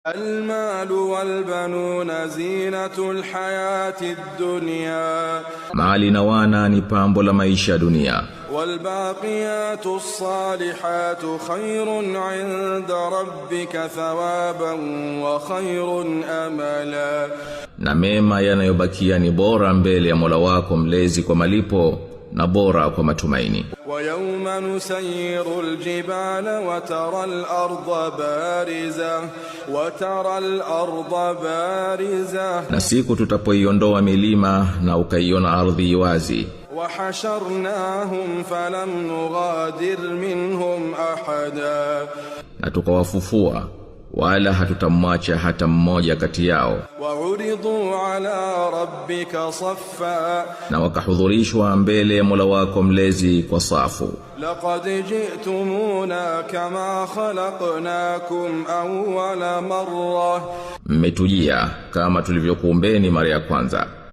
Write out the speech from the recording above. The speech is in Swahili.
المال والبنون زينة الحياة الدنيا mali na wana ni pambo la maisha ya dunia والباقيات الصالحات خير عند ربك ثوابا وخير أملا na mema yanayobakia ni bora mbele ya Mola wako mlezi kwa malipo na bora kwa matumaini. ويوم نسير الجبال وترى الأرض بارزة na siku tutapoiondoa milima na ukaiona ardhi wazi. وحشرناهم فلم نغادر منهم أحدا na tukawafufua wala hatutamwacha hata mmoja kati yao. وعرضوا على ربك صفا na wakahudhurishwa mbele ya Mola wako mlezi kwa safu. لقد جئتمونا كما خلقناكم أول مرة mmetujia kama tulivyokuumbeni mara ya kwanza.